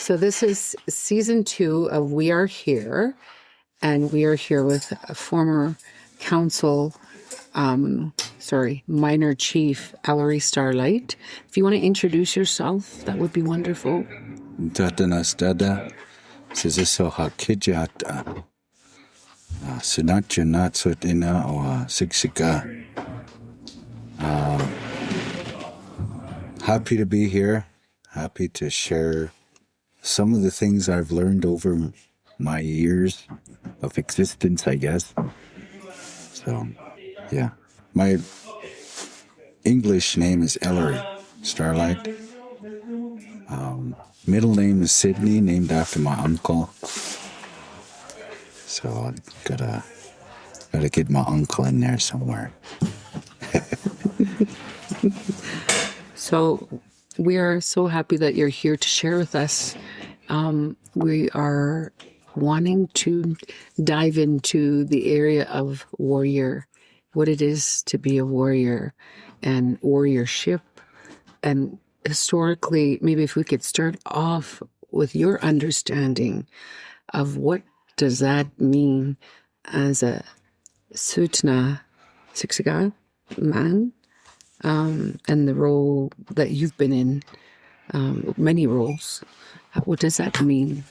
So this is season 2 of We Are Here, and we are here with a former council, minor chief, Ellery Starlight. If you want to introduce yourself, that would be wonderful. Tsuut'ina Xakiji Nations Tsuut'ina or Xakiji. Happy to be here. Happy to share some of the things I've learned over my years of existence, I guess. So, yeah. My English name is Ellery Starlight. Middle name is Sydney, named after my uncle. So I gotta get my uncle in there somewhere. So we are so happy that you're here to share with us. We are wanting to dive into the area of warrior, what it is to be a warrior and warriorship. And historically, maybe if we could start off with your understanding of what does that mean as a Tsuut'ina Nations man, and the role that you've been in, many roles. What does that mean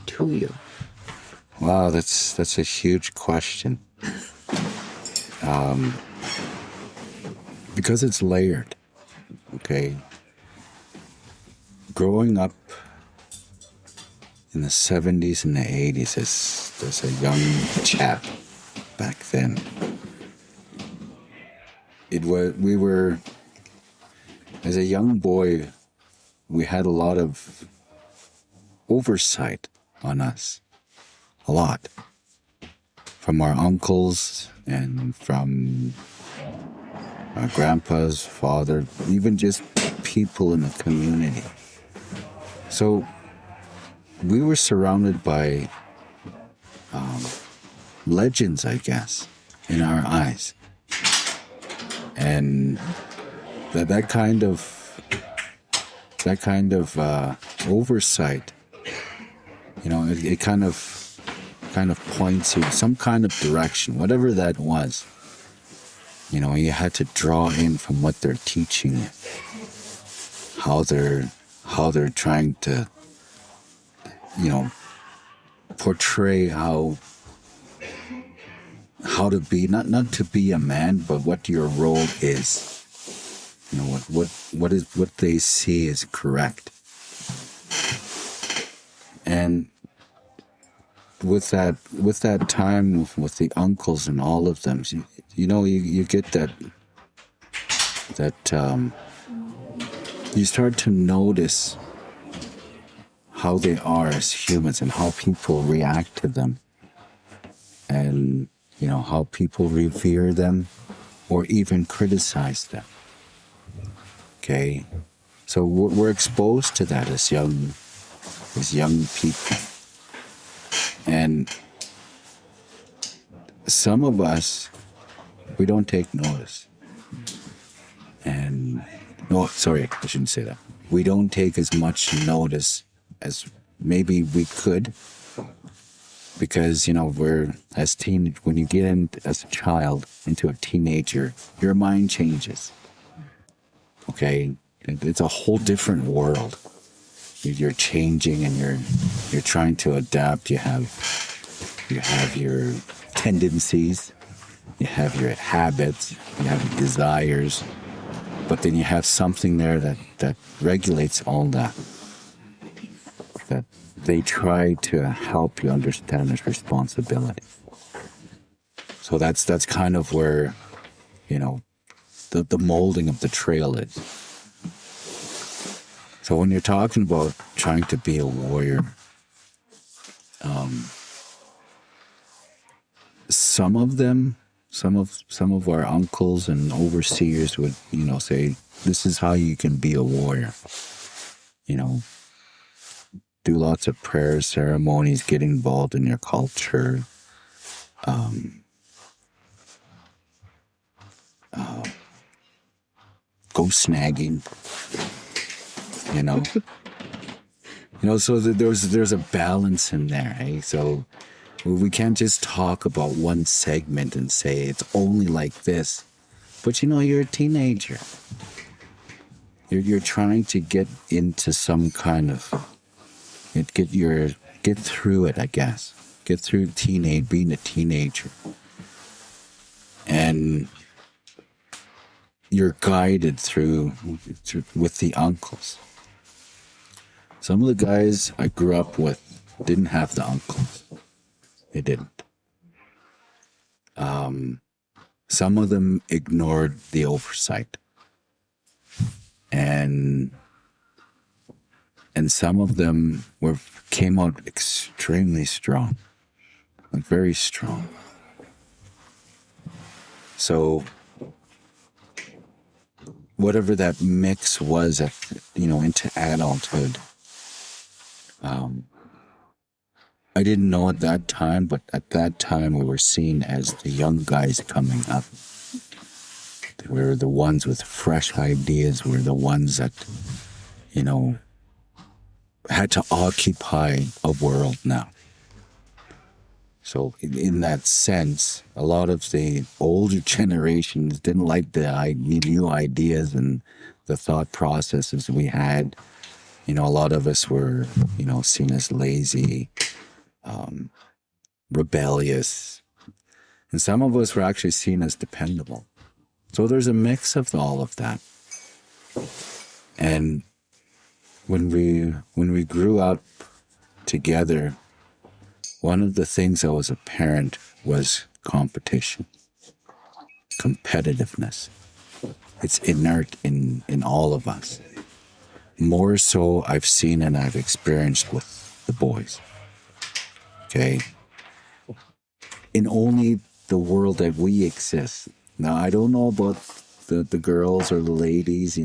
to you? Wow, that's a huge question. Because it's layered, okay? Growing up in the 70s and the 80s as a young chap back then, as a young boy, we had a lot of oversight on us. A lot. From our uncles and from our grandpa's father, even just people in the community. So we were surrounded by legends, I guess, in our eyes. And that kind of oversight, it kind of points you some kind of direction, whatever that was. You had to draw in from what they're teaching you, how they're trying to, portray how to be, not to be a man, but what your role is. What they see is correct. And with that time with the uncles and all of them, you get that you start to notice how they are as humans and how people react to them, and how people revere them or even criticize them. Okay, so we're exposed to that as young people. And some of us, we don't take notice. And, no, sorry, I shouldn't say that. We don't take as much notice as maybe we could. Because, when you get in as a child into a teenager, your mind changes. Okay? It's a whole different world. You're changing and you're trying to adapt. You have your tendencies, you have your habits, you have your desires, but then you have something there that regulates all that they try to help you understand as responsibility. So that's kind of where the molding of the trail is. So when you're talking about trying to be a warrior, some of our uncles and overseers would, say, this is how you can be a warrior. Do lots of prayers, ceremonies, get involved in your culture. Go snagging. So there's a balance in there, eh? So we can't just talk about one segment and say it's only like this. But you're a teenager. You're trying to get into some kind of get through it, I guess. Get through being a teenager. And you're guided through with the uncles. Some of the guys I grew up with didn't have the uncles. They didn't. Some of them ignored the oversight. And some of them came out extremely strong. Like very strong. So whatever that mix was into adulthood, I didn't know at that time, but at that time we were seen as the young guys coming up. We were the ones with fresh ideas. We were the ones that, had to occupy a world now. So in that sense, a lot of the older generations didn't like the new ideas and the thought processes we had. A lot of us were, seen as lazy, rebellious. And some of us were actually seen as dependable. So there's a mix of all of that. And when we grew up together, one of the things that was apparent was competition, competitiveness. It's inherent in all of us. More so I've seen and I've experienced with the boys. Okay? In only the world that we exist. Now, I don't know about the girls or the ladies,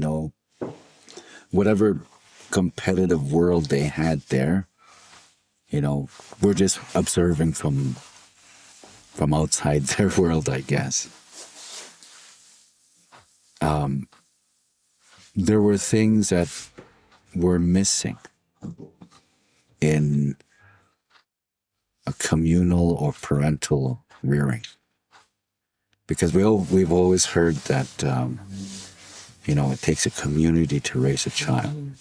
whatever competitive world they had there. We're just observing from outside their world, I guess. There were things that were missing in a communal or parental rearing. Because we've always heard that, it takes a community to raise a child.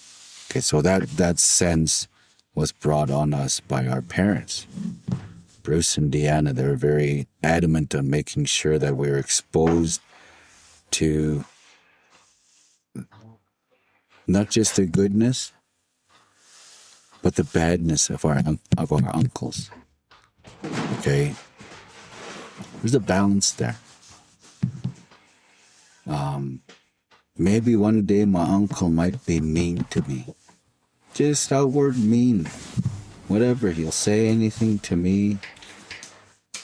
Okay, so that sense was brought on us by our parents. Bruce and Deanna, they were very adamant on making sure that we were exposed to not just the goodness, but the badness of our uncles. Okay? There's a balance there. Maybe one day my uncle might be mean to me. Just outward mean. Whatever, he'll say anything to me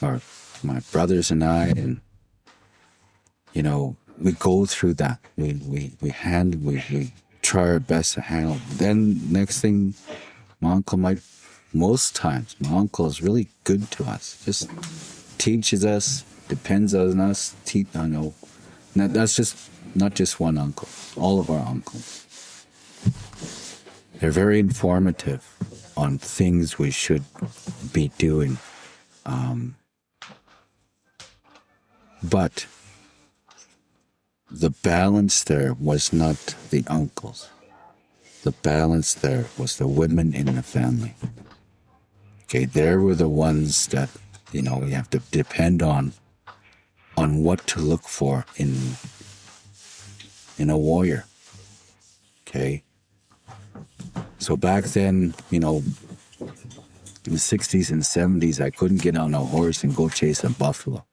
or my brothers and I, and we go through that. We try our best to handle. Then next thing, most times my uncle is really good to us. Just teaches us, depends on us. That's just not just one uncle. All of our uncles. They're very informative on things we should be doing. But the balance there was not the uncles. The balance there was the women in the family. Okay, they were the ones that, we have to depend on what to look for in a warrior. Okay? So back then, in the 60s and 70s, I couldn't get on a horse and go chase a buffalo.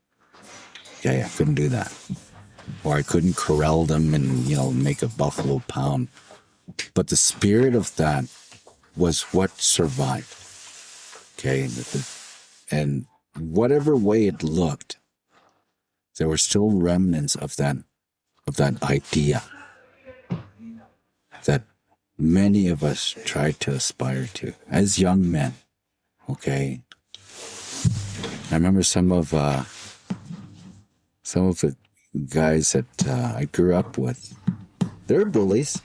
Okay, I couldn't do that. Or I couldn't corral them and, make a buffalo pound. But the spirit of that was what survived. Okay, and whatever way it looked, there were still remnants of that idea that many of us tried to aspire to as young men. Okay, I remember some of the guys that I grew up with. They're bullies.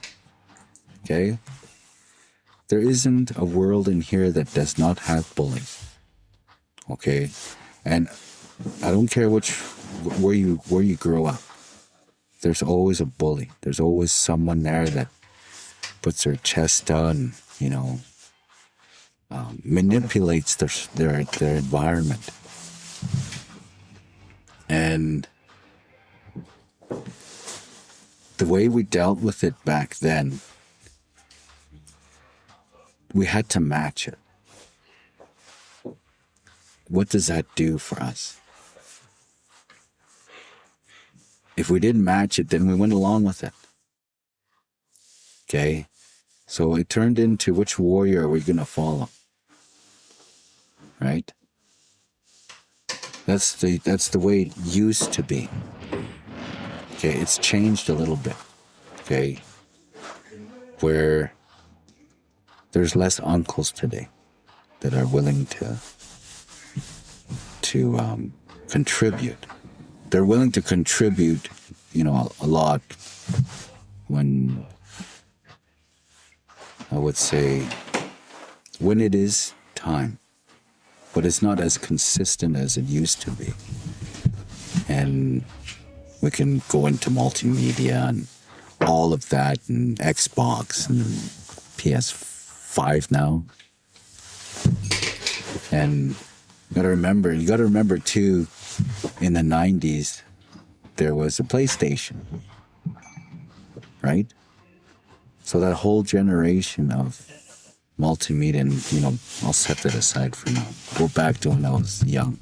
Okay, there isn't a world in here that does not have bullies. Okay? And I don't care where you grow up. There's always a bully. There's always someone there that puts their chest out and, manipulates their environment. And the way we dealt with it back then, we had to match it. What does that do for us? If we didn't match it, then we went along with it. Okay? So it turned into, which warrior are we going to follow? Right? That's the way it used to be. Okay, it's changed a little bit. Okay? Where there's less uncles today that are willing to contribute. They're willing to contribute, a lot when, I would say, when it is time. But it's not as consistent as it used to be. And we can go into multimedia and all of that, and Xbox and PS5 now. And you got to remember too, in the 90s, there was a PlayStation, right? So that whole generation of multimedia, and, I'll set that aside for now. Go back to when I was young.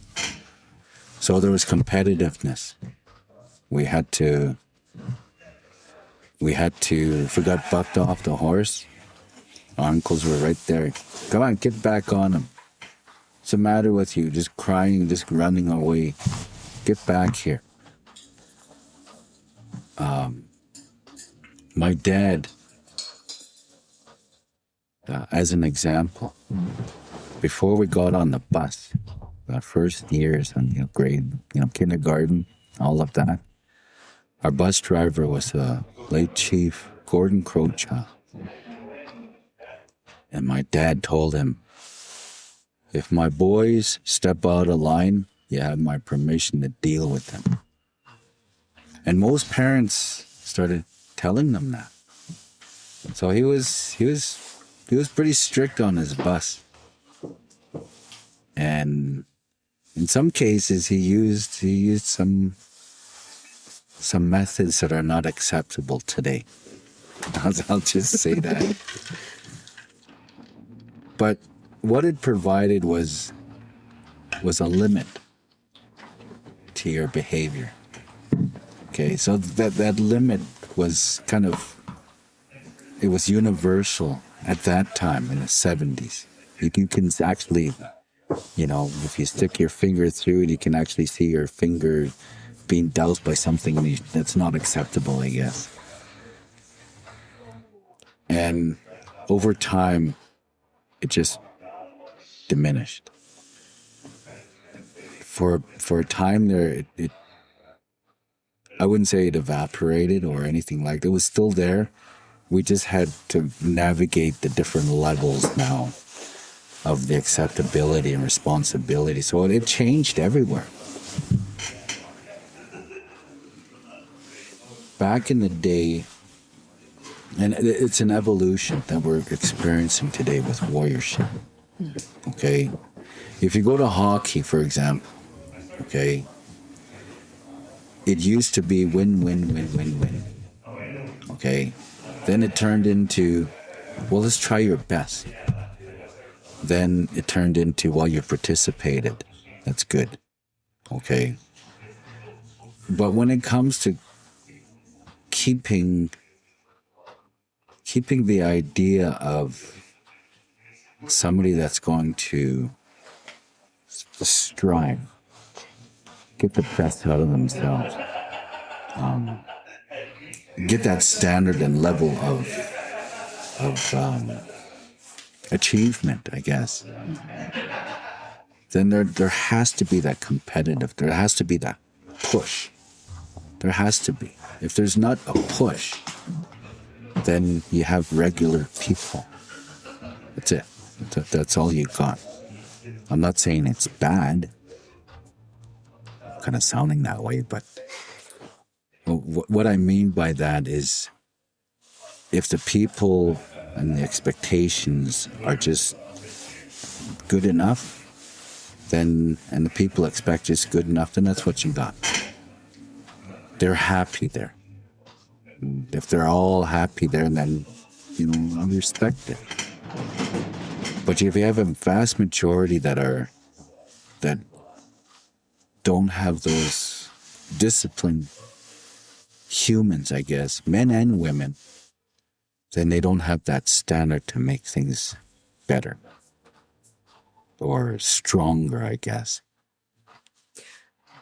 So there was competitiveness. We had to, if we got bucked off the horse, our uncles were right there. Come on, get back on him. What's the matter with you? Just crying, just running away. Get back here. My dad, as an example, before we got on the bus, our first years on grade, kindergarten, all of that, our bus driver was late Chief Gordon Crocha. And my dad told him, if my boys step out of line, you have my permission to deal with them. And most parents started telling them that. So he was pretty strict on his bus. And in some cases he used some methods that are not acceptable today. I'll just say that. But what it provided was a limit to your behavior. Okay, so that limit was it was universal at that time in the 70s. You can actually, if you stick your finger through it, you can actually see your finger being doused by something that's not acceptable, I guess. And over time, it just diminished. For a time there, it I wouldn't say it evaporated or anything like that. It was still there. We just had to navigate the different levels now of the acceptability and responsibility. So it changed everywhere. Back in the day, and it's an evolution that we're experiencing today with warriorship. Okay? If you go to hockey, for example, okay, it used to be win, win, win, win, win. Okay? Then it turned into, well, let's try your best. Then it turned into, well, you participated. That's good. Okay? But when it comes to keeping the idea of somebody that's going to strive, get the best out of themselves, get that standard and level of achievement, I guess, then there has to be that competitive, there has to be that push. There has to be. If there's not a push, then you have regular people That's it. That's all you got. I'm not saying it's bad. Kind of sounding that way, but what I mean by that is if the people and the expectations are just good enough, then, and the people expect just good enough, then that's what you got. They're happy there. If they're all happy there, then, I respect it. But if you have a vast majority that don't have those disciplined humans, I guess, men and women, then they don't have that standard to make things better or stronger, I guess.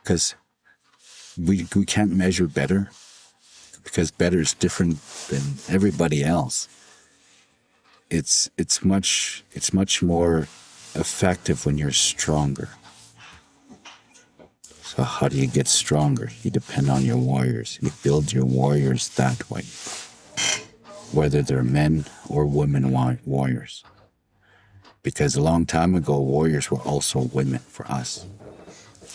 Because we can't measure better, because better is different than everybody else. It's much more effective when you're stronger. So how do you get stronger? You depend on your warriors. You build your warriors that way, whether they're men or women warriors. Because a long time ago, warriors were also women for us.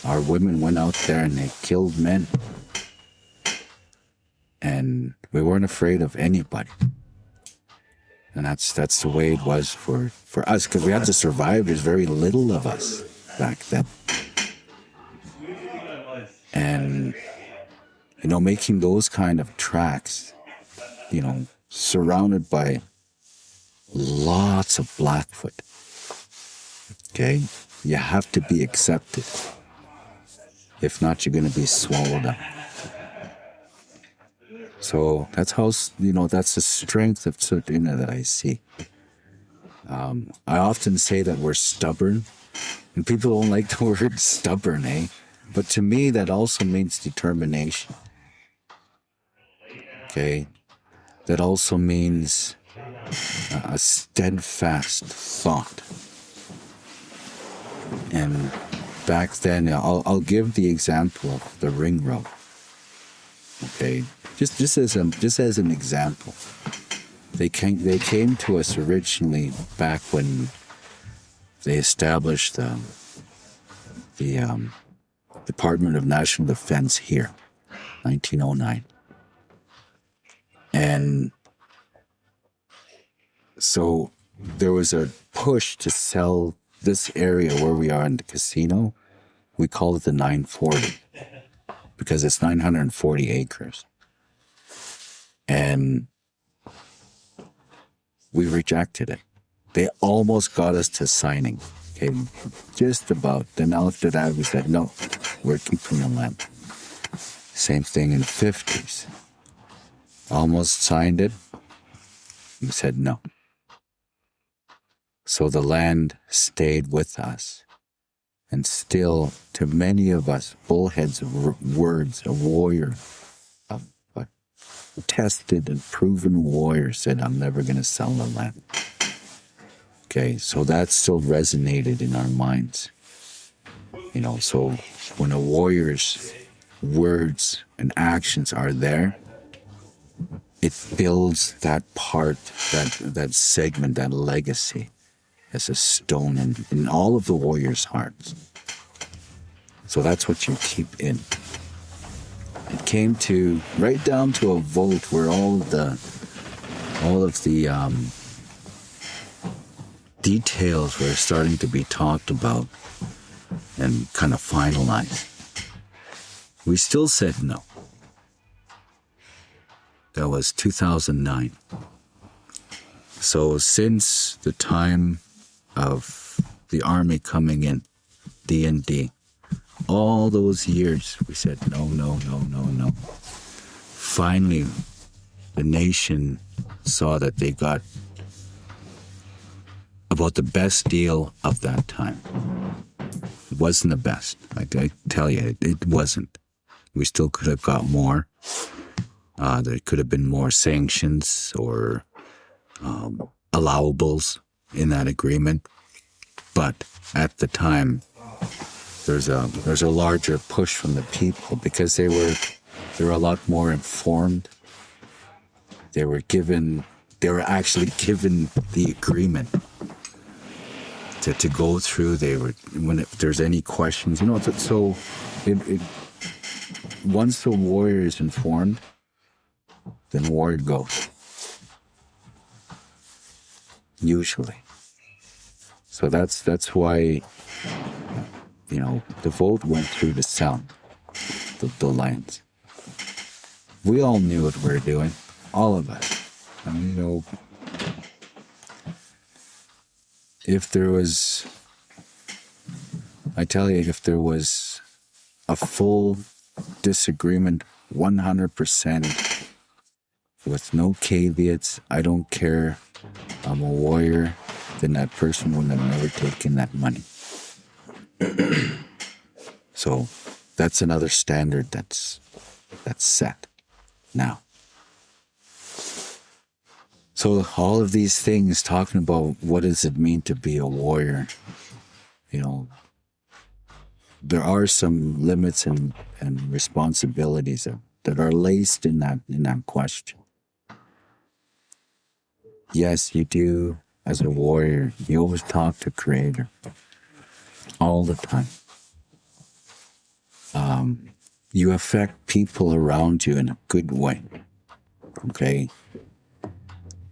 Our women went out there and they killed men. And we weren't afraid of anybody. And that's the way it was for us, because we had to survive. There's very little of us back then. And, making those kind of tracks, surrounded by lots of Blackfoot, okay? You have to be accepted. If not, you're going to be swallowed up. So that's how, that's the strength of Tsuut'ina that I see. I often say that we're stubborn, and people don't like the word stubborn, eh? But to me, that also means determination. Okay? That also means a steadfast thought. And back then, I'll give the example of the ring road. Okay? Just as an example. They came to us originally back when they established the Department of National Defense here, 1909. And so there was a push to sell this area where we are in the casino. We call it the 940 because it's 940 acres. And we rejected it. They almost got us to signing. Okay, just about. Then after that, we said, no, we're keeping the land. Same thing in the 50s. Almost signed it. We said no. So the land stayed with us. And still, to many of us, bullheads of words, a warrior, a tested and proven warrior said, I'm never going to sell the land. Okay, so that still resonated in our minds. So when a warrior's words and actions are there, it builds that part, that segment, that legacy as a stone in all of the warriors' hearts. So that's what you keep in. It came to right down to a vote where all of the details were starting to be talked about and kind of finalized. We still said no. That was 2009. So since the time of the army coming in, D&D, all those years we said no. Finally, the nation saw that they got about the best deal of that time. It wasn't the best. I tell you, it wasn't. We still could have got more. There could have been more sanctions or allowables in that agreement. But at the time, there's a larger push from the people because they were a lot more informed. They were actually given the agreement to go through. They would, if there's any questions, so it once the warrior is informed, then warrior goes. Usually. So that's why, the vote went through the sound, the lines. We all knew what we were doing, all of us. I mean, if there was a full disagreement, 100%, with no caveats, I don't care, I'm a warrior, then that person would have never taken that money. So that's another standard that's set now. So all of these things, talking about what does it mean to be a warrior, there are some limits and responsibilities that are laced in that question. Yes, you do, as a warrior, you always talk to Creator all the time. You affect people around you in a good way, okay?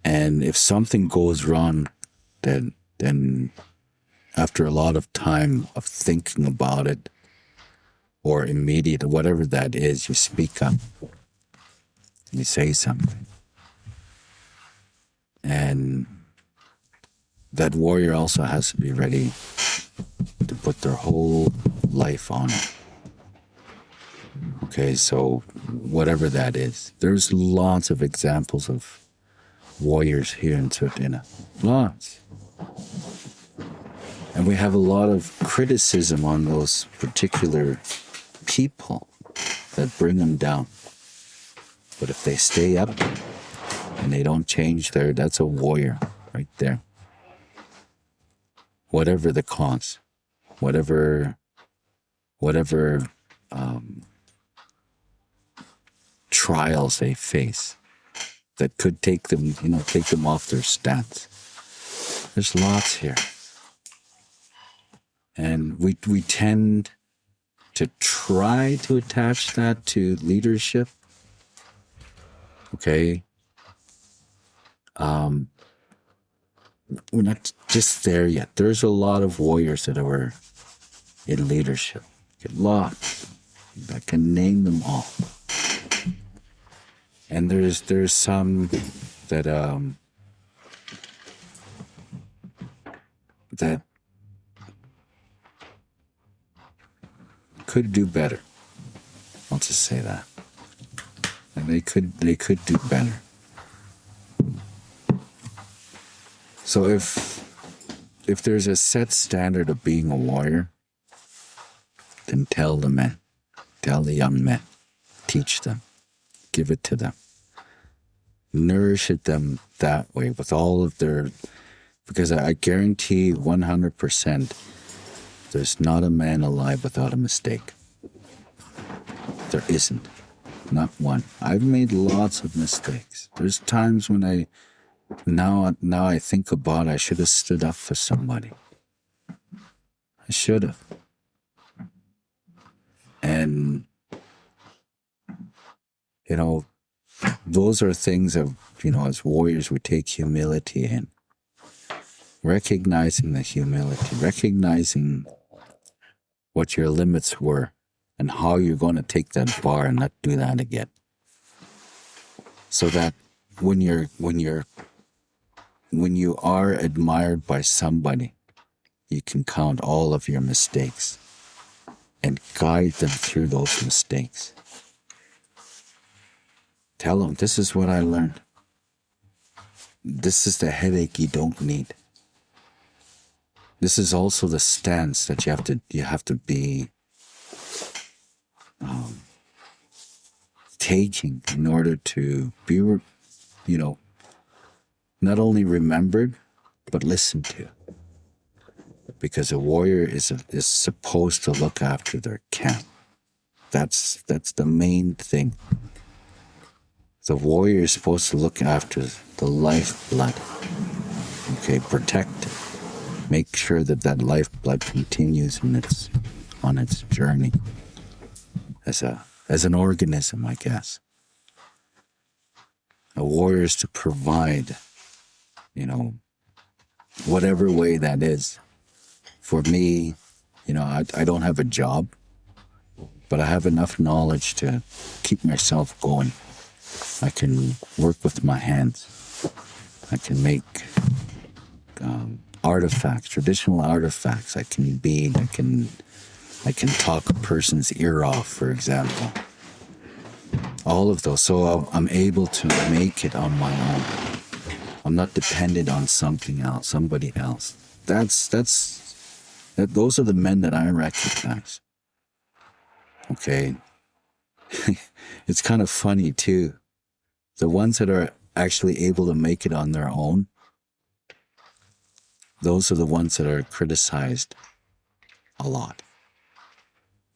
And if something goes wrong, then after a lot of time of thinking about it, or immediate, whatever that is, you speak up. You say something. And that warrior also has to be ready to put their whole life on it. Okay, so whatever that is. There's lots of examples of warriors here in Tsuut'ina. Lots. And we have a lot of criticism on those particular people that bring them down. But if they stay up and they don't change that's a warrior right there. Whatever the cause, whatever trials they face that could take them off their stance. There's lots here. And we tend to try to attach that to leadership. Okay. We're not just there yet. There's a lot of warriors that are in leadership. Lots. I can name them all. And there's some that could do better. I'll just say that. And they could do better. So if there's a set standard of being a warrior, then tell the men, tell the young men, teach them, give it to them, nourish them that way with all of their, because I guarantee 100% there's not a man alive without a mistake. There isn't, not one. I've made lots of mistakes. There's times when now I think about I should have stood up for somebody. I should have. And, those are things that, as warriors, we take humility in. Recognizing the humility, recognizing what your limits were and how you're going to take that bar and not do that again. So that when you are admired by somebody, you can count all of your mistakes and guide them through those mistakes. Tell them, this is what I learned. This is the headache you don't need. This is also the stance that you have to be taking in order to be, not only remembered, but listened to. Because a warrior is supposed to look after their camp. That's the main thing. The warrior is supposed to look after the lifeblood. Okay, protect it. make sure that that lifeblood continues on its journey as an organism, I guess. A warrior is to provide, whatever way that is. For me, I don't have a job, but I have enough knowledge to keep myself going. I can work with my hands. I can make artifacts, traditional artifacts. I can bead. I can talk a person's ear off, for example. All of those. So I'm able to make it on my own. I'm not dependent on something else, somebody else. Those are the men that I recognize. Okay. It's kind of funny too. The ones that are actually able to make it on their own, those are the ones that are criticized a lot.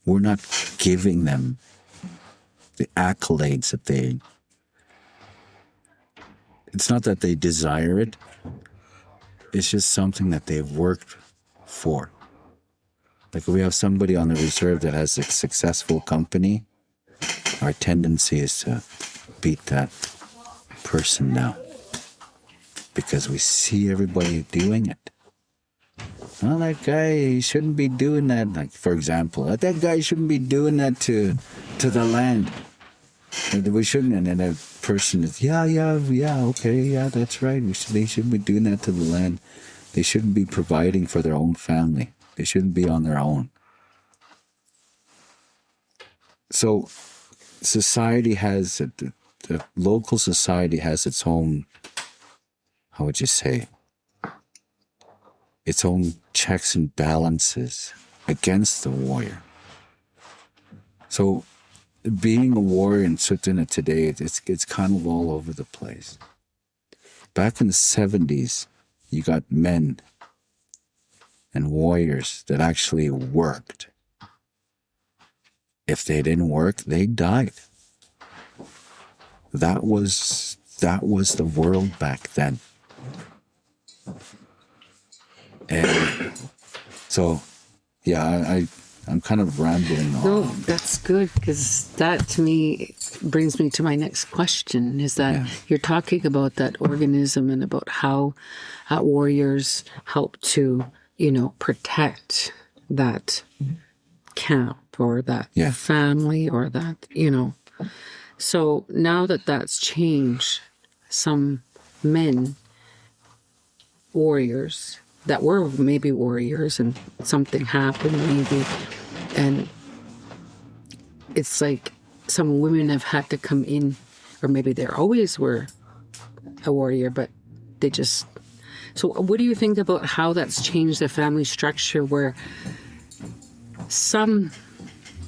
We're not giving them the accolades that it's not that they desire it. It's just something that they've worked for. Like if we have somebody on the reserve that has a successful company, our tendency is to beat that person down because we see everybody doing it. Well, that guy, he shouldn't be doing that. Like, for example, that guy shouldn't be doing that to the land. We shouldn't. And then that person is, okay, that's right. They shouldn't be doing that to the land. They shouldn't be providing for their own family. They shouldn't be on their own. So society has, the local society has its own, how would you say, its own checks and balances against the warrior. So being a warrior in Tsuut'ina today, it's kind of all over the place. Back in the 70s, you got men and warriors that actually worked. If they didn't work, they died. That was the world back then. And so, yeah, I'm kind of rambling on. No, that's good, because that to me brings me to my next question, is that you're talking about that organism and about how warriors help to, protect that camp or that family or that, So now that that's changed, some men, warriors, that were maybe warriors and something happened maybe, and it's like some women have had to come in, or maybe they always were a warrior, but they just... So what do you think about how that's changed the family structure, where some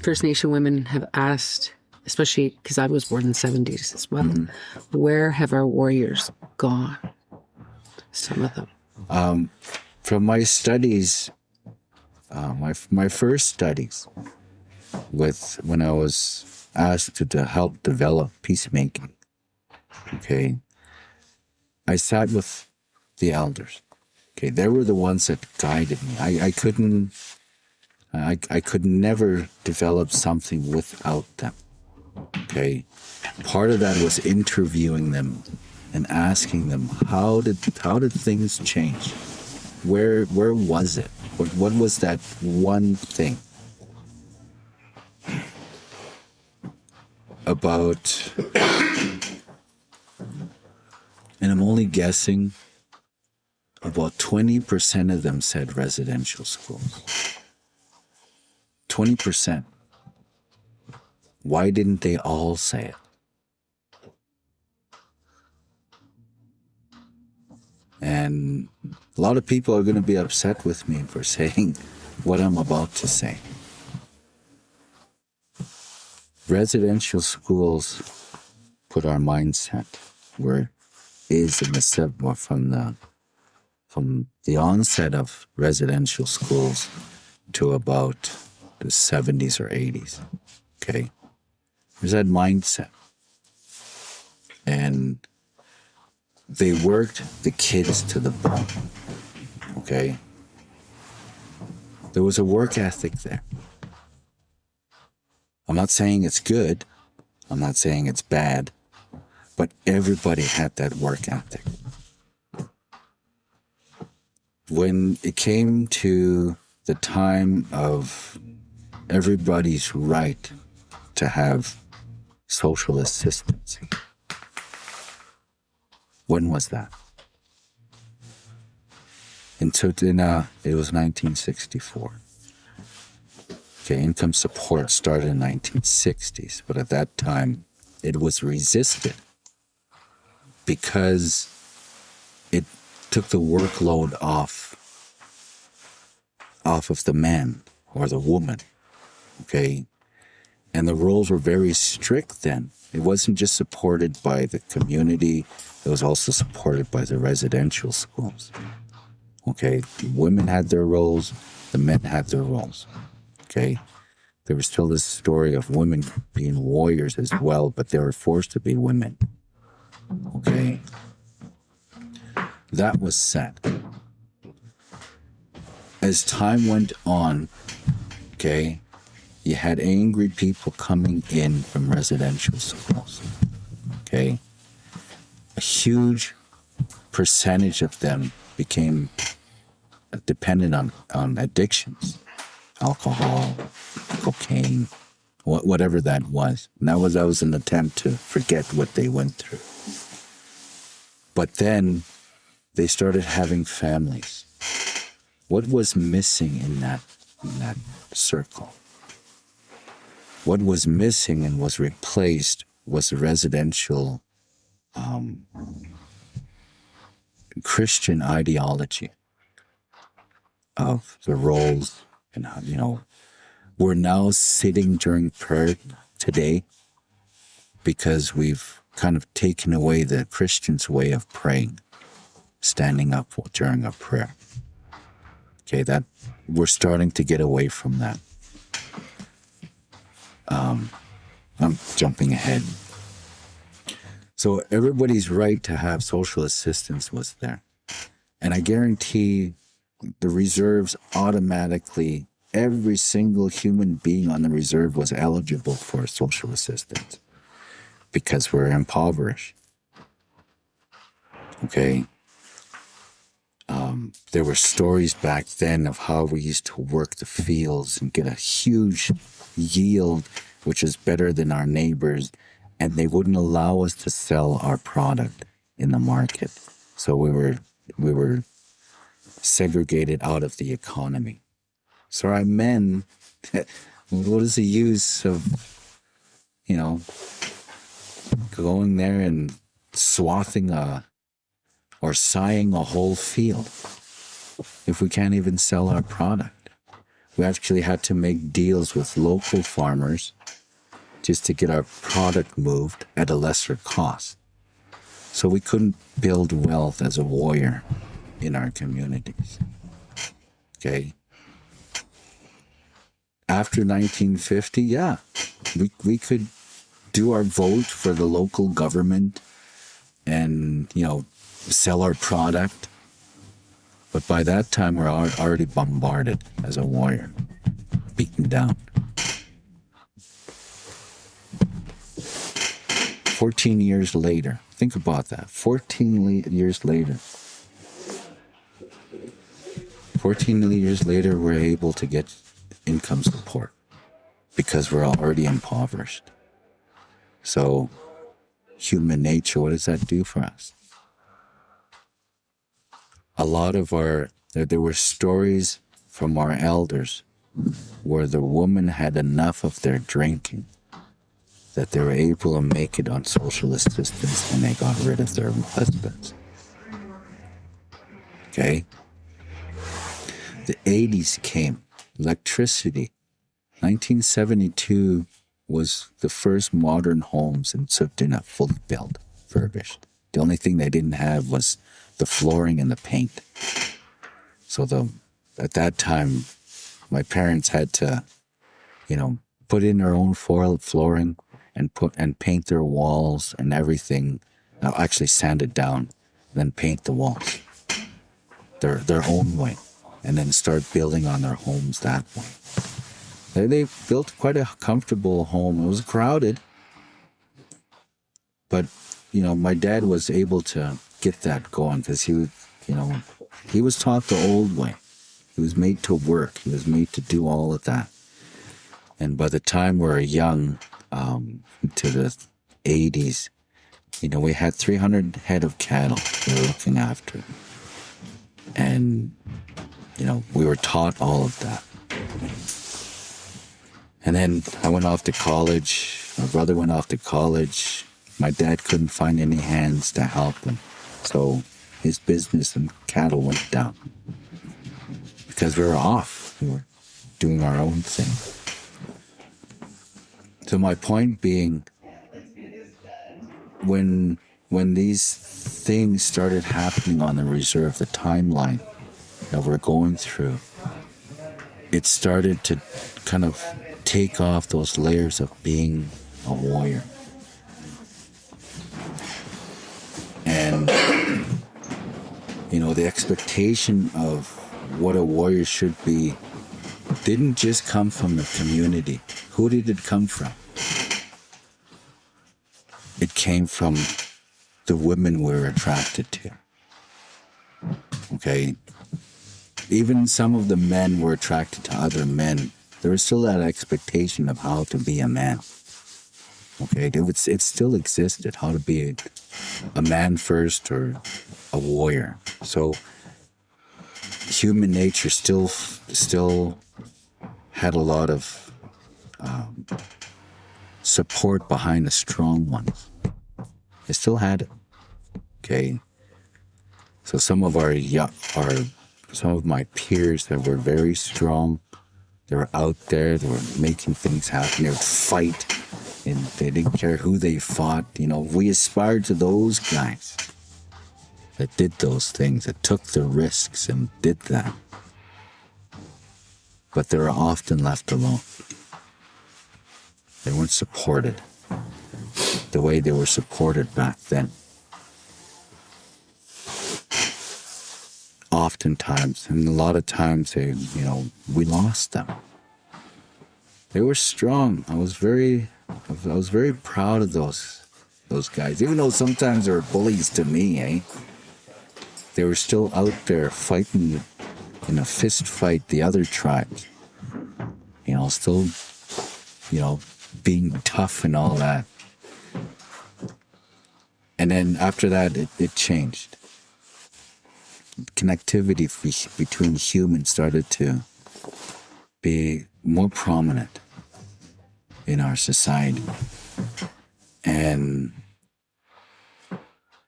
First Nation women have asked, especially because I was born in the 70s as well, where have our warriors gone? Some of them. From my studies, my first studies, when I was asked to help develop peacemaking, okay, I sat with the elders. Okay, they were the ones that guided me. I could never develop something without them. Okay, part of that was interviewing them and asking them how did things change? Where was it? What was that one thing about? And I'm only guessing, about 20% of them said residential schools. 20%. Why didn't they all say it? And a lot of people are going to be upset with me for saying what I'm about to say. Residential schools put our mindset where it is in the from the onset of residential schools to about the 70s or 80s. Okay, there's that mindset, and they worked the kids to the bone. Okay, There was a work ethic there. I'm not saying it's good. I'm not saying it's bad. But everybody had that work ethic. When it came to the time of everybody's right to have social assistance, when was that? In Tsuut'ina, it was 1964. Okay, income support started in 1960s, but at that time, it was resisted because it took the workload off of the man or the woman, okay? And the rules were very strict then. It wasn't just supported by the community, it was also supported by the residential schools, okay? The women had their roles, the men had their roles, okay? There was still this story of women being warriors as well, but they were forced to be women, okay? That was set. As time went on, okay, you had angry people coming in from residential schools, okay? A huge percentage of them became dependent on addictions, alcohol, cocaine, whatever that was. And that was an attempt to forget what they went through. But then they started having families. What was missing in that circle? What was missing and was replaced was the residential Christian ideology of the roles. And, we're now sitting during prayer today because we've kind of taken away the Christian's way of praying, standing up during a prayer. Okay, that we're starting to get away from that. I'm jumping ahead. So everybody's right to have social assistance was there. And I guarantee the reserves automatically, every single human being on the reserve was eligible for social assistance because we're impoverished. Okay? There were stories back then of how we used to work the fields and get a huge yield, which is better than our neighbors, and they wouldn't allow us to sell our product in the market. So we were segregated out of the economy. So our men, what is the use of, going there and swathing or scying a whole field if we can't even sell our product? We actually had to make deals with local farmers just to get our product moved at a lesser cost. So we couldn't build wealth as a warrior in our communities. Okay? After 1950, yeah, we could do our vote for the local government and, sell our product. But by that time, we're already bombarded as a warrior, beaten down. 14 years later, think about that. 14 years later, we're able to get income support because we're already impoverished. So, human nature, what does that do for us? A lot of there were stories from our elders where the woman had enough of their drinking that they were able to make it on social assistance and they got rid of their husbands. Okay? The 80s came. Electricity. 1972 was the first modern homes in Tsuut'ina fully built, furbished. The only thing they didn't have was the flooring and the paint. So at that time, my parents had to, put in their own flooring and paint their walls and everything. Actually sand it down, then paint the walls their own way. and then start building on their homes that way. They built quite a comfortable home. It was crowded, but my dad was able to get that going because he was taught the old way. He was made to work. He was made to do all of that. And by the time we were young, to the 80s, we had 300 head of cattle we were looking after. And, we were taught all of that. And then I went off to college. My brother went off to college. My dad couldn't find any hands to help him. So his business and cattle went down. Because we were off. We were doing our own thing. So my point being, when these things started happening on the reserve, the timeline that we're going through, it started to kind of take off those layers of being a warrior. And, the expectation of what a warrior should be didn't just come from the community. Who did it come from? It came from the women we were attracted to. Okay? Even some of the men were attracted to other men. There was still that expectation of how to be a man. Okay? It still existed, how to be a man first or a warrior. So human nature still had a lot of support behind the strong ones. It still had it. Okay. So some of my peers that were very strong, they were out there, they were making things happen, they would fight, and they didn't care who they fought. We aspired to those guys that did those things, that took the risks and did that. But they were often left alone. They weren't supported the way they were supported back then. Oftentimes, and a lot of times, we lost them. They were strong. I was very proud of those guys, even though sometimes they were bullies to me. They were still out there fighting in a fist fight the other tribes. Still, being tough and all that. And then after that, it changed. Connectivity between humans started to be more prominent in our society. And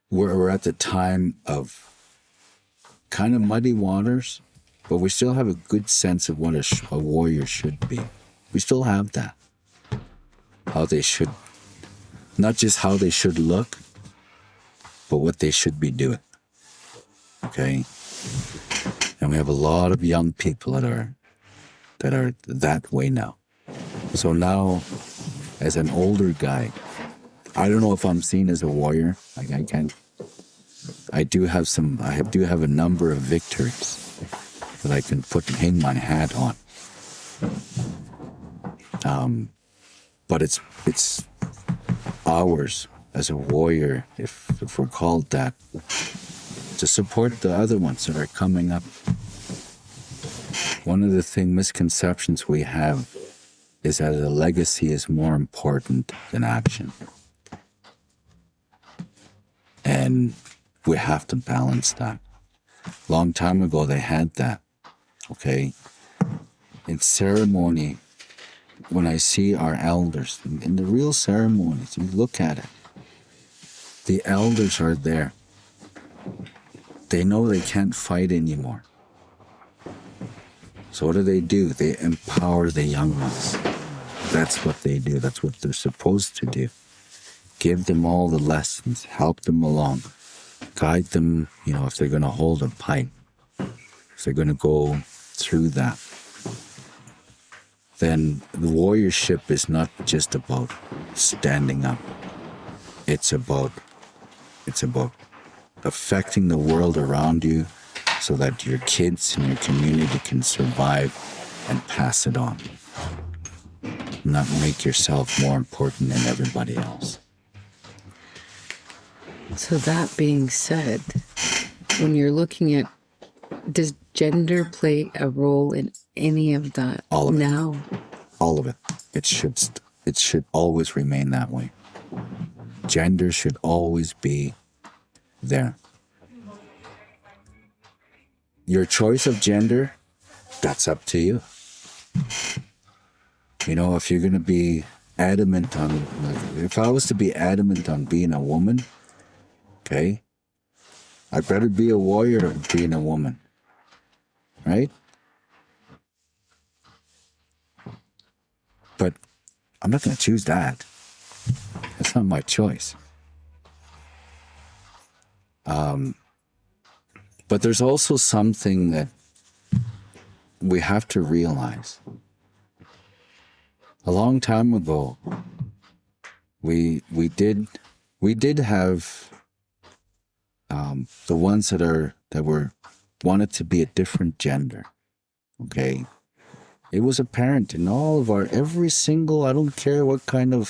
we're at the time of kind of muddy waters, but we still have a good sense of what a warrior should be. We still have that. How they should, not just how they should look, but what they should be doing. Okay? And we have a lot of young people that are that way now. So now, as an older guy, I don't know if I'm seen as a warrior. I do have a number of victories that I can hang my hat on. But it's ours as a warrior, if we're called that, to support the other ones that are coming up. One of the misconceptions we have is that a legacy is more important than action. And we have to balance that. Long time ago, they had that. Okay? In ceremony, when I see our elders, in the real ceremonies, you look at it, the elders are there. They know they can't fight anymore. So what do? They empower the young ones. That's what they do. That's what they're supposed to do. Give them all the lessons, help them along, guide them, if they're going to hold a pipe, if they're going to go through that. Then the warriorship is not just about standing up. It's about affecting the world around you so that your kids and your community can survive and pass it on. Not make yourself more important than everybody else. So that being said, when you're looking at, does gender play a role in any of that All of it. now? All of it. It should always remain that way. Gender should always be there. Your choice of gender, that's up to you. You know, if you're going to be adamant on, like, if I was to be adamant on being a woman, okay, I'd better be a warrior than being a woman, right? But I'm not going to choose that. That's not my choice. But there's also something that we have to realize. A long time ago, we did have the ones that were wanted to be a different gender. Okay, it was apparent in all of every single. I don't care what kind of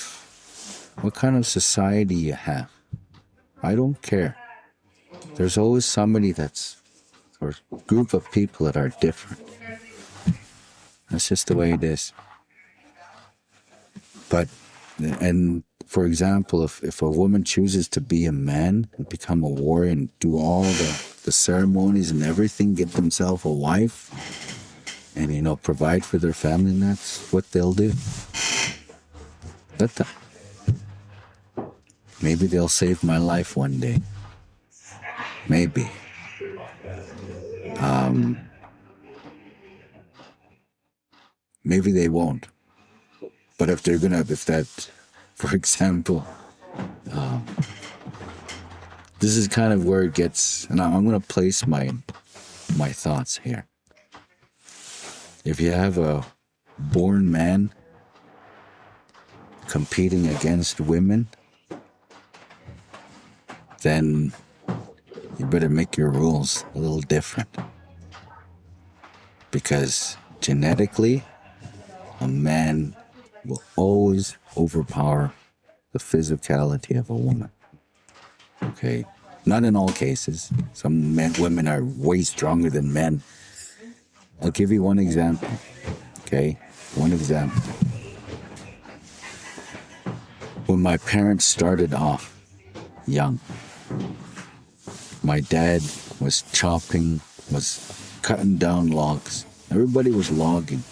society you have. I don't care. There's always somebody or a group of people that are different. That's just the way it is. But, and for example, if a woman chooses to be a man and become a warrior and do all the ceremonies and everything, get themselves a wife and, you know, provide for their family, and that's what they'll do. Let them. Maybe they'll save my life one day. Maybe. Maybe they won't. But if for example, this is kind of where it gets, and I'm going to place my thoughts here. If you have a born man competing against women, then you better make your rules a little different. Because genetically, a man will always overpower the physicality of a woman. Okay? Not in all cases. Some women are way stronger than men. I'll give you one example. Okay? One example. When my parents started off young, my dad was cutting down logs. Everybody was logging.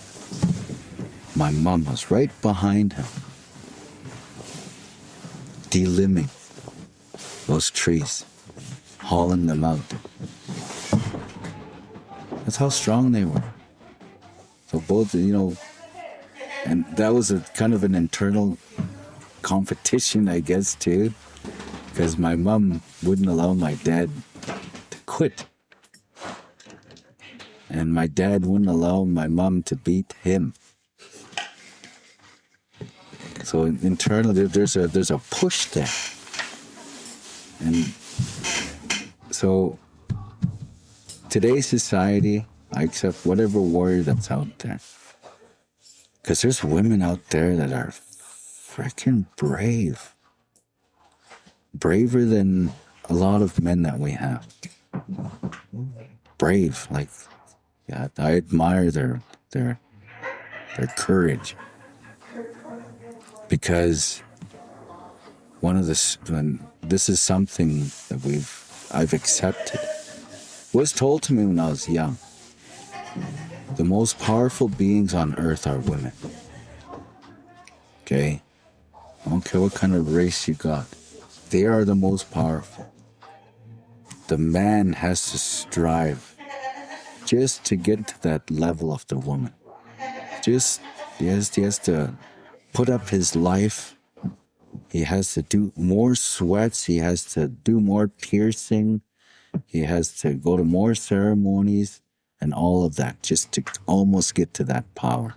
My mom was right behind him, delimbing those trees, hauling them out. That's how strong they were. So both, you know, and that was a kind of an internal competition, I guess, too, because my mom wouldn't allow my dad to quit. And my dad wouldn't allow my mom to beat him. So internally, there's a push there. And so today's society, I accept whatever warrior that's out there. Because there's women out there that are freaking brave. Braver than a lot of men that we have. Brave, like, yeah, I admire their courage. Because this is something that I've accepted. It was told to me when I was young. The most powerful beings on earth are women. Okay? I don't care what kind of race you got. They are the most powerful. The man has to strive just to get to that level of the woman. He has to put up his life. He has to do more sweats. He has to do more piercing. He has to go to more ceremonies and all of that just to almost get to that power.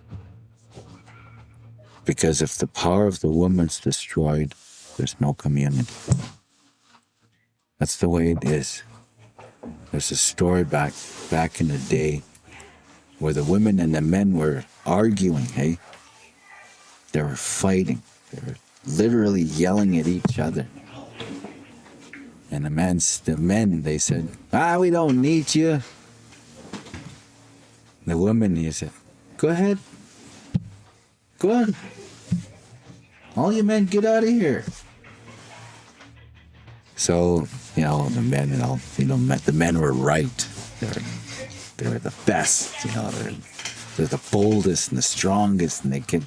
Because if the power of the woman's destroyed, there's no community. That's the way it is. There's a story back in the day where the women and the men were arguing, hey? They were fighting. They were literally yelling at each other. And the men, they said, we don't need you. The woman, he said, go ahead. Go on. All you men, get out of here. So, the men, the men were right. They're the best, they're the boldest and the strongest, and they can,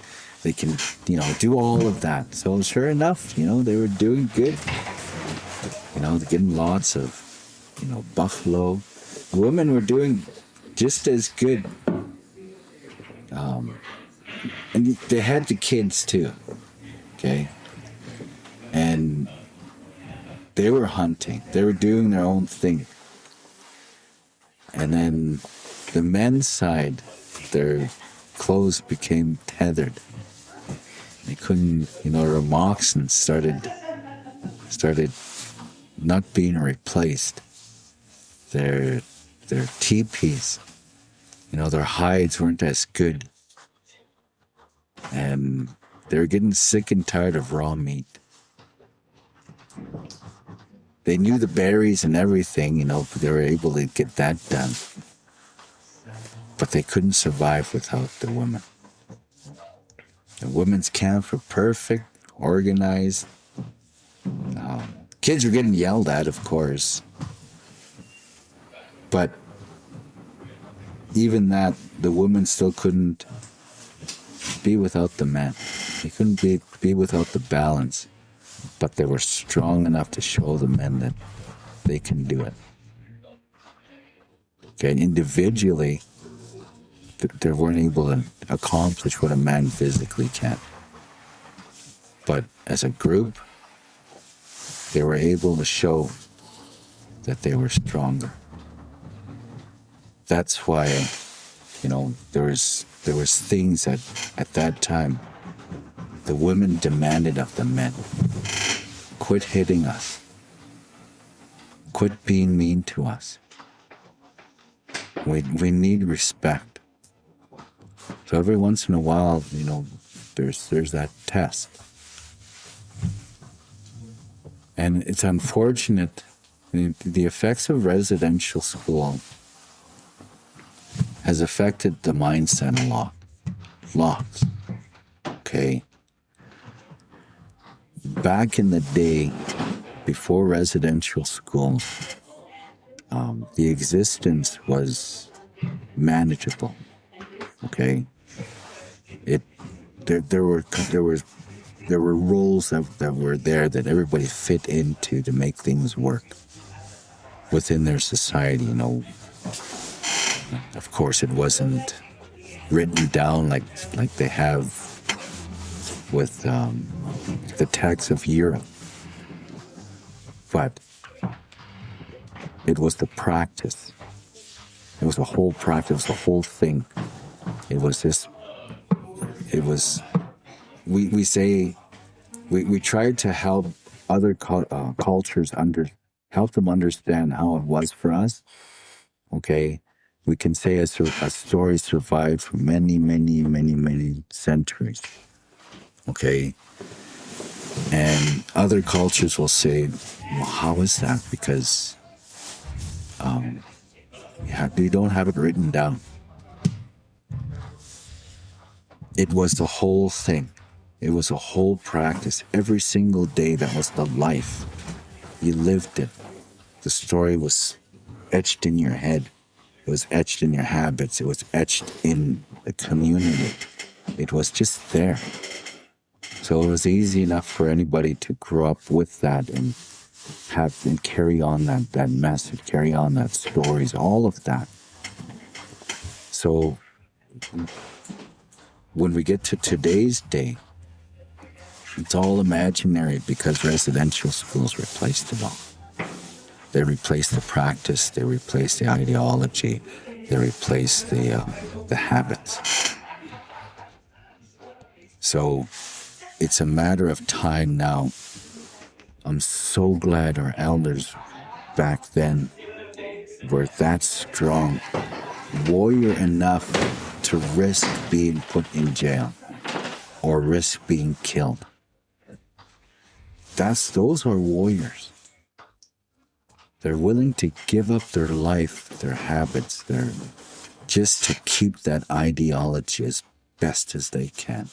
do all of that. So sure enough, they were doing good. They're getting lots of, buffalo. The women were doing just as good. And they had the kids too, okay? And they were hunting. They were doing their own thing. And then the men's side, their clothes became tethered. They couldn't, their moccasins started not being replaced. Their teepees, their hides weren't as good. And they were getting sick and tired of raw meat. They knew the berries and everything, they were able to get that done. But they couldn't survive without the women. The women's camps were perfect, organized. Kids were getting yelled at, of course. But even that, the women still couldn't be without the men. They couldn't be without the balance. But they were strong enough to show the men that they can do it. Okay, and individually, they weren't able to accomplish what a man physically can. But as a group, they were able to show that they were stronger. That's why, there was things that at that time the women demanded of the men. Quit hitting us. Quit being mean to us. We need respect. So every once in a while, there's that test. And it's unfortunate, the effects of residential school has affected the mindset a lot. Lots. Okay? Back in the day, before residential schools, the existence was manageable. Okay? There were roles that were there that everybody fit into to make things work within their society. Of course, it wasn't written down like they have with the texts of Europe, but it was the practice. It was the whole practice. It was the whole thing. It was this. It was. We say we tried to help other cultures help them understand how it was for us. Okay, we can say a story survived for many, many, many, many centuries. Okay, and other cultures will say, "Well, how is that?" Because you don't have it written down. It was the whole thing. It was a whole practice. Every single day, that was the life. You lived it. The story was etched in your head. It was etched in your habits. It was etched in the community. It was just there. So it was easy enough for anybody to grow up with that and carry on that message, carry on that stories, all of that. So when we get to today's day, it's all imaginary because residential schools replaced it all. They replaced the practice, they replaced the ideology, they replaced the habits. So it's a matter of time now. I'm so glad our elders back then were that strong, warrior enough to risk being put in jail or risk being killed. Those are warriors. They're willing to give up their life, their habits, just to keep that ideology as best as they can.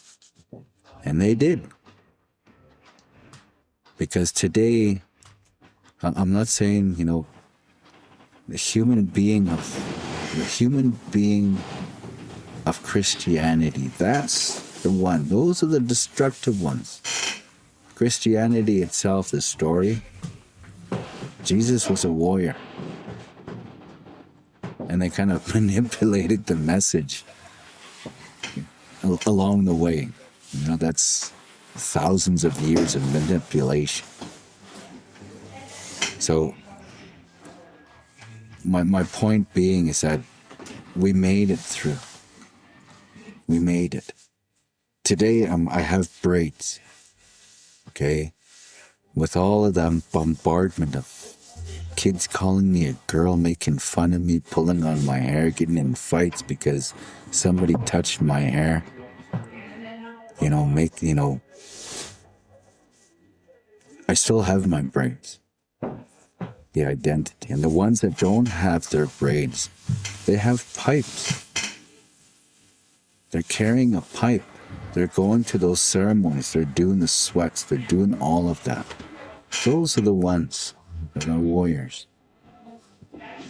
And they did. Because today, I'm not saying, the human being of Christianity, that's the one. Those are the destructive ones. Christianity itself, the story, Jesus was a warrior. And they kind of manipulated the message along the way. That's thousands of years of manipulation. So my point being is that we made it through. We made it. Today I have braids. Okay? With all of the bombardment of kids calling me a girl, making fun of me, pulling on my hair, getting in fights because somebody touched my hair. I still have my braids. The identity. And the ones that don't have their braids, they have pipes. They're carrying a pipe. They're going to those ceremonies. They're doing the sweats. They're doing all of that. Those are the ones that are warriors.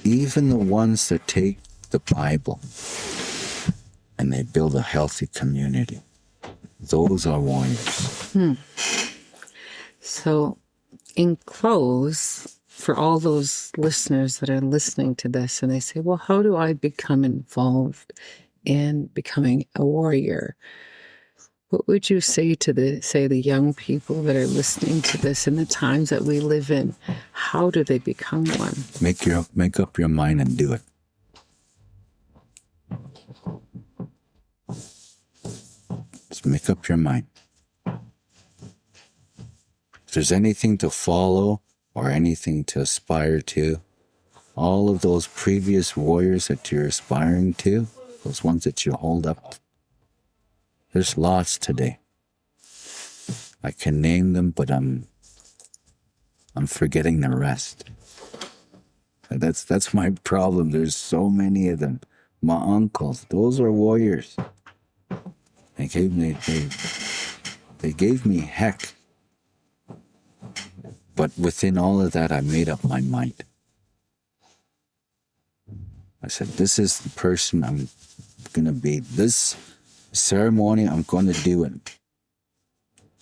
Even the ones that take the Bible and they build a healthy community. Those are warriors. So, in close, for all those listeners that are listening to this and they say, well, how do I become involved in becoming a warrior? What would you say to the young people that are listening to this in the times that we live in? How do they become one? Make up your mind and do it. Just make up your mind. If there's anything to follow or anything to aspire to, all of those previous warriors that you're aspiring to, those ones that you hold up, there's lots today. I can name them, but I'm forgetting the rest. That's my problem. There's so many of them. My uncles, those are warriors. They gave me heck. But within all of that, I made up my mind. I said, this is the person I'm going to be. This ceremony, I'm going to do it.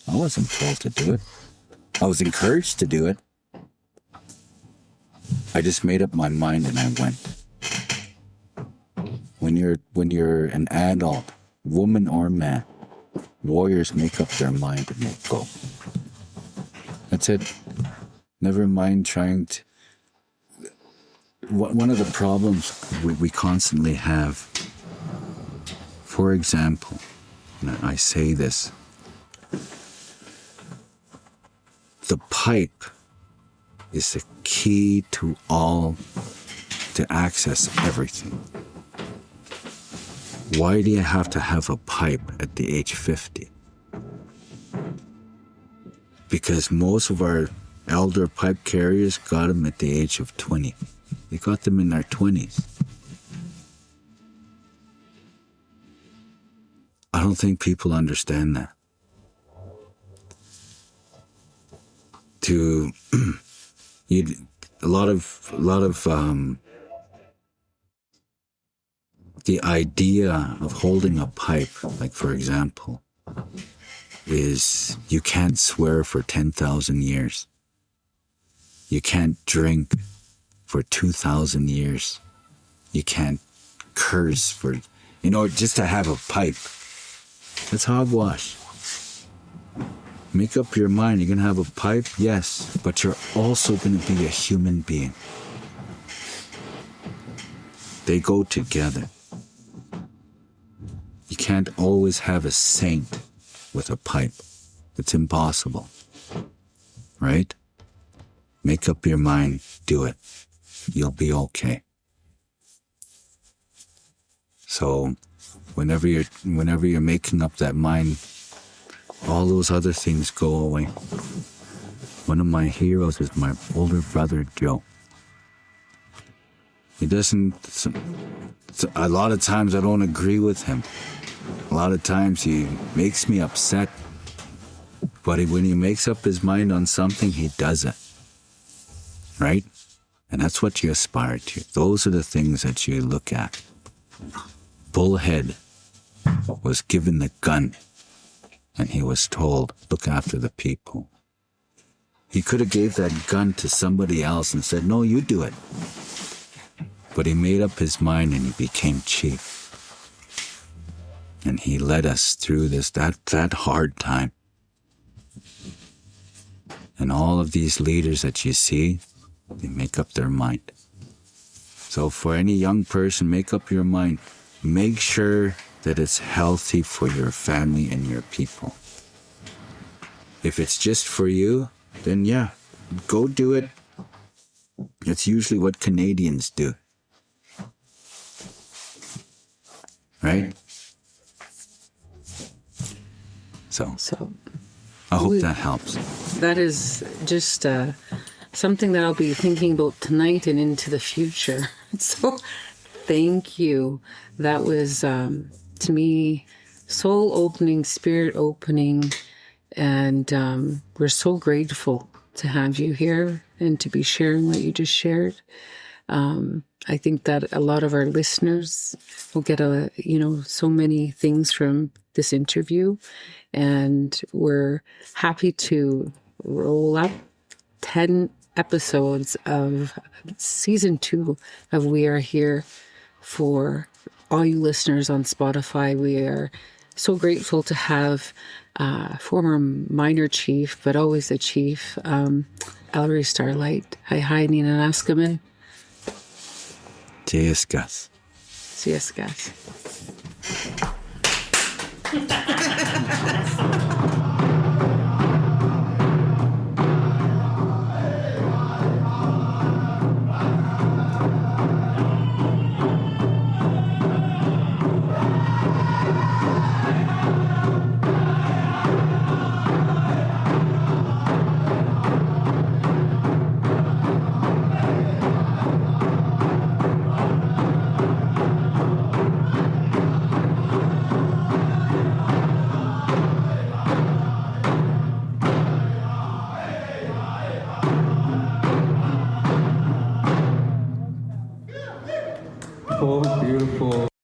I wasn't told to do it. I was encouraged to do it. I just made up my mind and I went. When you're an adult, woman or man, warriors make up their mind and they go. That's it. Never mind trying to... One of the problems we constantly have, for example, and I say this, the pipe is the key to access everything. Why do you have to have a pipe at the age 50? Because most of our elder pipe carriers got them at the age of 20. They got them in their 20s. I don't think people understand that. A lot of the idea of holding a pipe, like for example, is you can't swear for 10,000 years. You can't drink for 2,000 years. You can't curse for, just to have a pipe. That's hogwash. Make up your mind. You're going to have a pipe? Yes. But you're also going to be a human being. They go together. You can't always have a saint with a pipe. It's impossible. Right? Make up your mind. Do it. You'll be okay. So whenever you're making up that mind, all those other things go away. One of my heroes is my older brother, Joe. He doesn't, a lot of times I don't agree with him. A lot of times he makes me upset. But when he makes up his mind on something, he does it. Right? And that's what you aspire to. Those are the things that you look at. Bullhead was given the gun, and he was told, look after the people. He could have gave that gun to somebody else and said, no, you do it. But he made up his mind and he became chief. And he led us through that hard time. And all of these leaders that you see, they make up their mind. So for any young person, make up your mind. Make sure that it's healthy for your family and your people. If it's just for you, then yeah, go do it. It's usually what Canadians do. Right? So I hope that helps. That is just something that I'll be thinking about tonight and into the future. So thank you. That was, to me, soul-opening, spirit-opening, and we're so grateful to have you here and to be sharing what you just shared. I think that a lot of our listeners will get so many things from this interview, and we're happy to roll up 10 episodes of season 2 of We Are Here for all you listeners on Spotify. We are so grateful to have former minor chief, but always a chief, Ellery Starlight. Hi, Nina Naskaman. Cheers, Gus. Cheers, Gus. Beautiful.